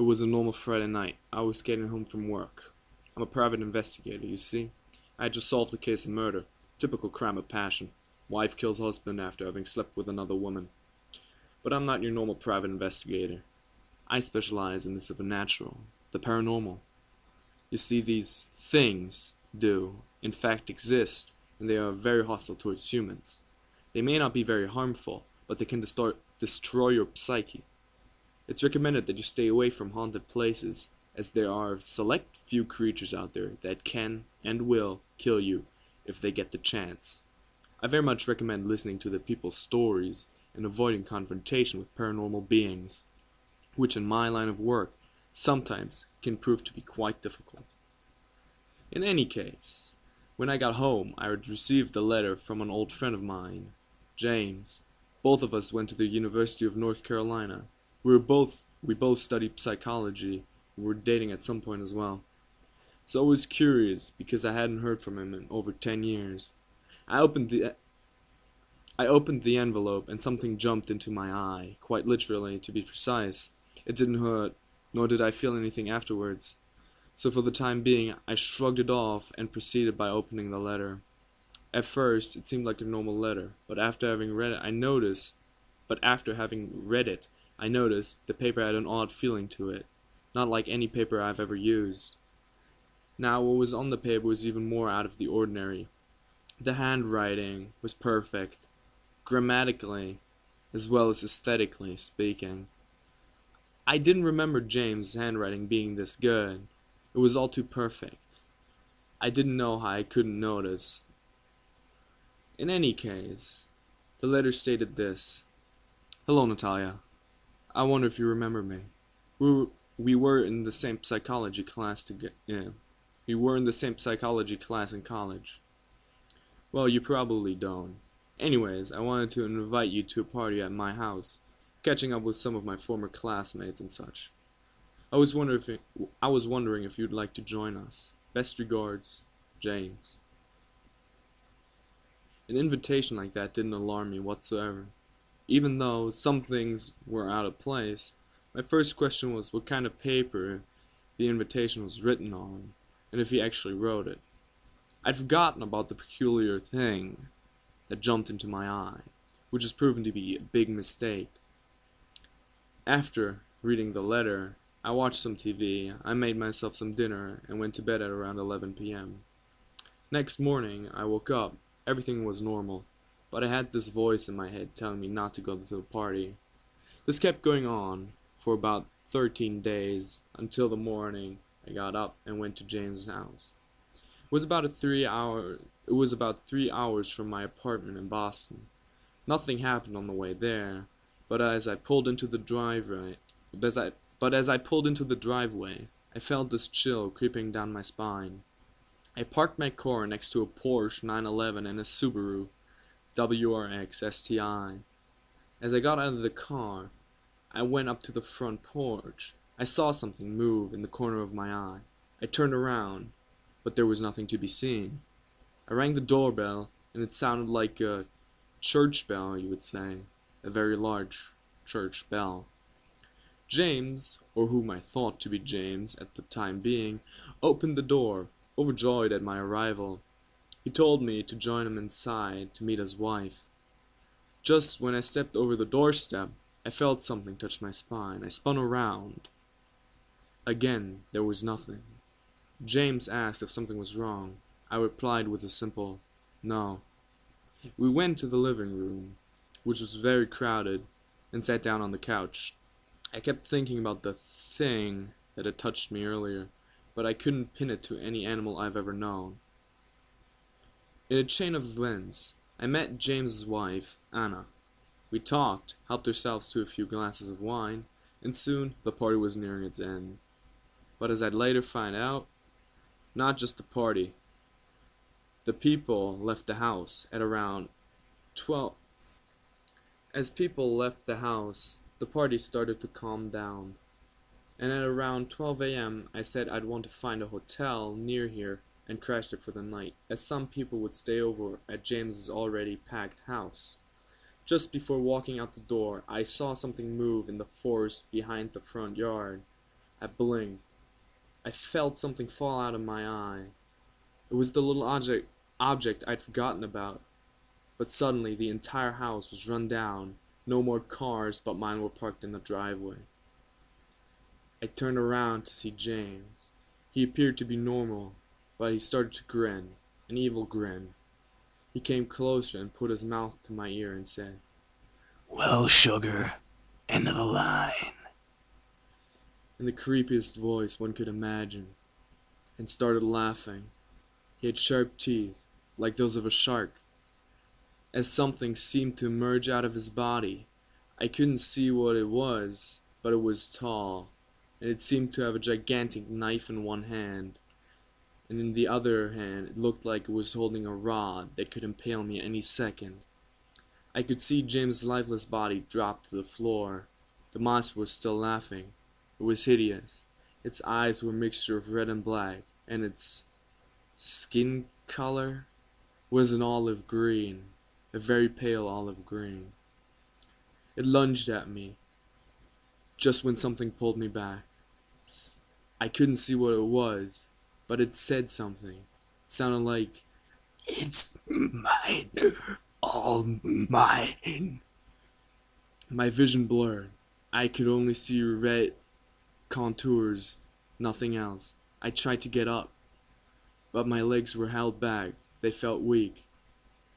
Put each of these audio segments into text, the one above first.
was a normal Friday night. I was getting home from work. I'm a private investigator, you see. I had just solved a case of murder. Typical crime of passion. Wife kills husband after having slept with another woman. But I'm not your normal private investigator. I specialize in the supernatural, the paranormal. You see, these things do, in fact, exist, and they are very hostile towards humans. They may not be very harmful, but they can destroy your psyche. It's recommended that you stay away from haunted places, as there are a select few creatures out there that can and will kill you if they get the chance. I very much recommend listening to the people's stories and avoiding confrontation with paranormal beings, which in my line of work sometimes can prove to be quite difficult. In any case, when I got home, I had received a letter from an old friend of mine, James. Both of us went to the University of North Carolina. We both studied psychology. We were dating at some point as well. So I was curious because I hadn't heard from him in over 10 years. I opened the envelope and something jumped into my eye, quite literally, to be precise. It didn't hurt, nor did I feel anything afterwards. So for the time being, I shrugged it off and proceeded by opening the letter. At first, it seemed like a normal letter, but after having read it, I noticed the paper had an odd feeling to it, not like any paper I've ever used. Now, what was on the paper was even more out of the ordinary. The handwriting was perfect, grammatically, as well as aesthetically speaking. I didn't remember James' handwriting being this good. It was all too perfect. I didn't know how I couldn't notice. In any case, the letter stated this. Hello, Natalia. I wonder if you remember me. We were in the same psychology class We were in the same psychology class in college. Well, you probably don't. Anyways, I wanted to invite you to a party at my house, catching up with some of my former classmates and such. I was wondering if you'd like to join us. Best regards, James. An invitation like that didn't alarm me whatsoever. Even though some things were out of place, my first question was what kind of paper the invitation was written on, and if he actually wrote it. I'd forgotten about the peculiar thing that jumped into my eye, which has proven to be a big mistake. After reading the letter, I watched some TV, I made myself some dinner, and went to bed at around 11 p.m. Next morning, I woke up. Everything was normal, but I had this voice in my head telling me not to go to the party. This kept going on for about 13 days, until the morning I got up and went to James' house. It was about 3 hours from my apartment in Boston. Nothing happened on the way there, but as I pulled into the driveway, I felt this chill creeping down my spine. I parked my car next to a Porsche 911 and a Subaru WRX STI. As I got out of the car, I went up to the front porch. I saw something move in the corner of my eye. I turned around, but there was nothing to be seen. I rang the doorbell, and it sounded like a church bell, you would say, a very large church bell. James, or whom I thought to be James at the time being, opened the door, overjoyed at my arrival. He told me to join him inside to meet his wife. Just when I stepped over the doorstep, I felt something touch my spine. I spun around. Again, there was nothing. James asked if something was wrong. I replied with a simple, no. We went to the living room, which was very crowded, and sat down on the couch. I kept thinking about the thing that had touched me earlier, but I couldn't pin it to any animal I've ever known. In a chain of events, I met James's wife, Anna. We talked, helped ourselves to a few glasses of wine, and soon the party was nearing its end. But as I'd later find out, not just the party. The people left the house at around 12. As people left the house, the party started to calm down. And at around 12 a.m., I said I'd want to find a hotel near here and crash there for the night, as some people would stay over at James's already packed house. Just before walking out the door, I saw something move in the forest behind the front yard. I blinked. I felt something fall out of my eye. It was the little object I'd forgotten about. But suddenly the entire house was run down. No more cars but mine were parked in the driveway. I turned around to see James. He appeared to be normal, but he started to grin, an evil grin. He came closer and put his mouth to my ear and said, "Well, sugar, end of the line." in the creepiest voice one could imagine, and started laughing. He had sharp teeth, like those of a shark. As something seemed to emerge out of his body. I couldn't see what it was, but it was tall, and it seemed to have a gigantic knife in one hand, and in the other hand it looked like it was holding a rod that could impale me any second. I could see James's lifeless body drop to the floor. The monster was still laughing. It was hideous. Its eyes were a mixture of red and black, and its skin color was an olive green, a very pale olive green. It lunged at me, just when something pulled me back. I couldn't see what it was, but it said something. It sounded like, "It's mine, all mine." my vision blurred. I could only see red contours, nothing else. I tried to get up, but my legs were held back. They felt weak.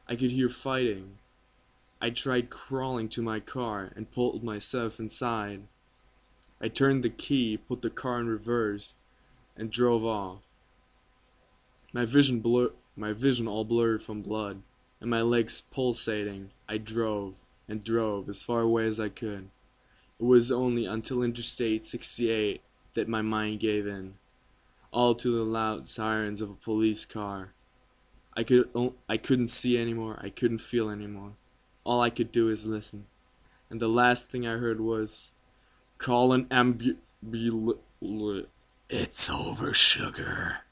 I could hear fighting. I tried crawling to my car and pulled myself inside. I turned the key, put the car in reverse, and drove off. My vision all blurred from blood, and my legs pulsating. I drove and drove as far away as I could. It was only until Interstate 68 that my mind gave in, all to the loud sirens of a police car. I couldn't see anymore. I couldn't feel anymore. All I could do is listen. And the last thing I heard was, "Call an "It's over, sugar."